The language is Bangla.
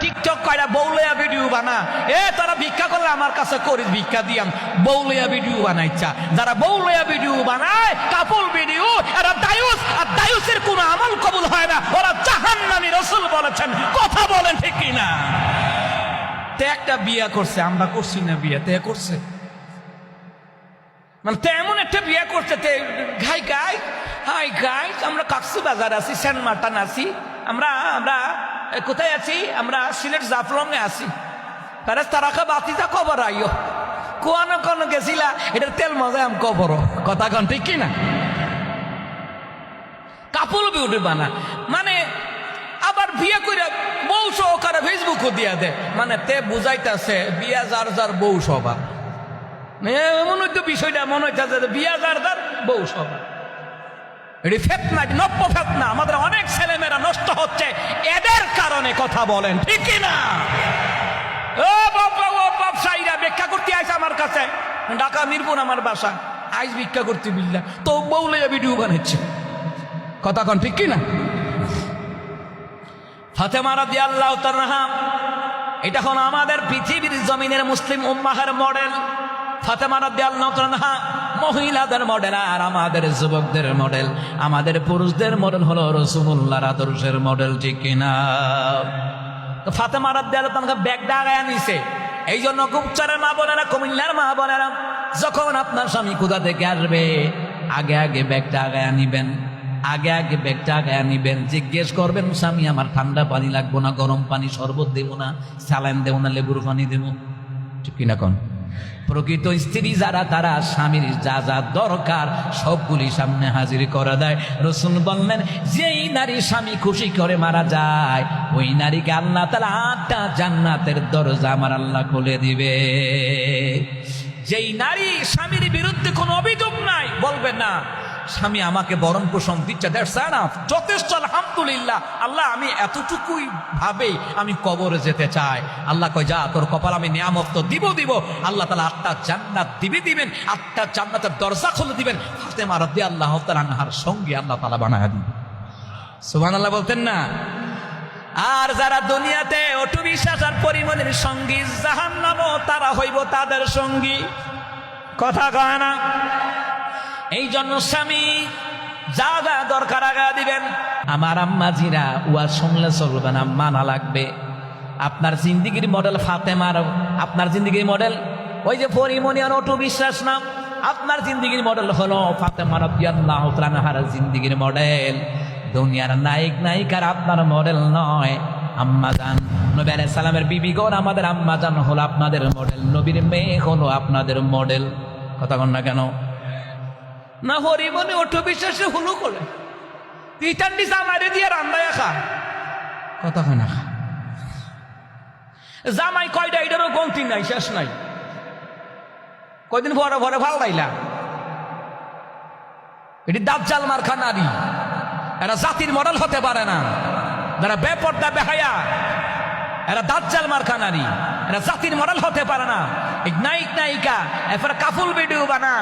টিকটক কয়রা বউলিয়া ভিডিও বানা, তারা ভিক্ষা করলে আমার কাছে করিস, ভিক্ষা দিয়াম। বউলিয়া ভিডিও বানাইছা, যারা বউলিয়া ভিডিও বানায়, কাপল ভিডিও, এরা দায়ুস, আর দায়ুসের কোনো আমল কবুল হয় না, ওরা জাহান্নামী। রাসূল বলেছেন, কথা বলেন ঠিক কিনা? তে একটা বিয়া করছে, আমরা করছি না বিয়া, তে করছে, মানে তেমন একটা বিয়ে করছে। ঘাই গাই হাই গাই, আমরা কক্সবাজার আছি, সেন্ট মার্টিন আছি, আমরা কোথায় আছি? আমরা সিলেট জাফলংয়ে আছি। তারাকা বাতিটা কবর আইও কোন কোন গেছিলা, এটার তেল মজা আম কবর, কথা কন ঠিক কিনা? কাপল বিউটি বানা, মানে আবার বিয়ে করে বউ সহকারে ফেসবুকও দিয়া দে, মানে তে বুঝাইতেছে বিয়া যার যার বউ সবার। এমন হইতো বিষয়টা মনে হইতেছে বিয়া যার যার বউ সবার। এটি ফেতনা, নব্য ফেতনা। আমাদের অনেক ছেলেমেয়েরা নষ্ট হচ্ছে এদের কারণে, কথা বলেন ঠিক কিনা? ও ব্যবসায়ীরা ভিক্ষা করতে আইছে আমার কাছে, ঢাকা মিরপুর আমার বাসা, আইস ভিক্ষা করতে বিল্লা, তো বউলে ভিডিও বানাচ্ছে, কথা কন ঠিক কিনা? ফাতেমা রাদিয়াল্লাহু তাআলা আনহা, এটা হলো আমাদের পৃথিবীর জমিনের মুসলিম উম্মাহের মডেল। ফাতেমা রাদিয়াল্লাহু তাআলা আনহা মহিলাদের মডেল, আর আমাদের যুবকদের মডেল, আমাদের পুরুষদের মডেল হলো রাসূলুল্লাহর আদর্শের মডেল, ঠিক কিনা? তো ফাতেমা রাদিয়াল্লাহু তাআলা ব্যাগটা আগায় নিছে। এই জন্য গুপচারের মা বোনেরা, কুমিল্লার মা বোনেরা, যখন আপনার স্বামী কোথা থেকে আসবে, আগে আগে ব্যাগটা আগায় নিবেন, আগে আগে ব্যাগটা আগায় নিবেন। জিজ্ঞেস করবেন, স্বামী আমার ঠান্ডা পানি লাগবো না, গরম পানি, শরবত দেবো না, স্যালাইন দেবো না, লেবুর পানি দেবো, ঠিক কিনা কোন? প্রকৃত স্ত্রী যারা, তারা স্বামীর যা যা দরকার সবগুলি সামনে হাজির করা দেয়। রাসূল বললেন, যেই নারী স্বামী খুশি করে মারা যায়, ওই নারীকে আল্লাহ তাআলা 8টা জান্নাতের দরজা আমার আল্লাহ খুলে দিবে। যেই নারী স্বামীর বিরুদ্ধে কোনো অভিযোগ নাই, বলবে না স্বামী আমাকে বরণ পোষণ দিচ্ছে, দ্যাটস এনাফ, যথেষ্ট, আলহামদুলিল্লাহ, আল্লাহ আমি এতটুকুই ভাবে আমি কবরে যেতে চাই। আল্লাহ কয়, যা তোর কপাল আমি নিয়ামত তো দিব। আল্লাহ তাআলা 8টা জান্নাত দিবেন, 8টা জান্নাতের দরজা খুলে দিবেন। ফাতেমা রাদিয়াল্লাহু তাআলা আনহার সঙ্গে আল্লাহ তাআলা বানায়া দিবেন। সুবহানাল্লাহ বলতেন না? আর যারা দুনিয়াতে অটু বিশ্বাস আর পরিমণের সঙ্গী, জাহান্নামও তারা হইব তাদের সঙ্গী, কথা কয় না? এই জন্য স্বামী যা যা দরকার আগা দিবেন। আমার আম্মাজিরা, ওয়াজ শুনলে চলবে না, মানা লাগবে। আপনার জিন্দিগির মডেল ফাতেমার, আপনার জিন্দিগির মডেল ওই যে পরিমণি আর অটু বিশ্বাস না, আপনার জিন্দিগির মডেল হলো ফাতেমা রাদিয়াল্লাহু তাআলা আনহার জিন্দিগির মডেল। দুনিয়ার নায়ক নায়িকার আপনার মডেল নয়। আম্মাজান নবী আলাইহিস সালামের বিবিগণ, আমাদের আম্মাজান হলো আপনাদের মডেল, নবীর মেয়ে হলো আপনাদের মডেল, কথা কন না কেন? না হরিমনে অটু বিশ্বাসে হুলু করে তিতান্ডি জামাইরে দিয়ে রান্দায় খা, কথা কয় না? জামাই কয়টা, এটারও গন্তি নাই, শেষ নাই। কয়দিন ভরে ভরে ভাল লাইলা, এটি দাজ্জাল মার্কা নারী, এরা জাতির মডেল হতে পারে না। যারা বেপর্দা বেহায়া, এরা দাজ্জাল মার্কা নারী, এরা জাতির মডেল হতে পারে না। নায়িক নায়িকা এরপরে কাপল ভিডিও বানা।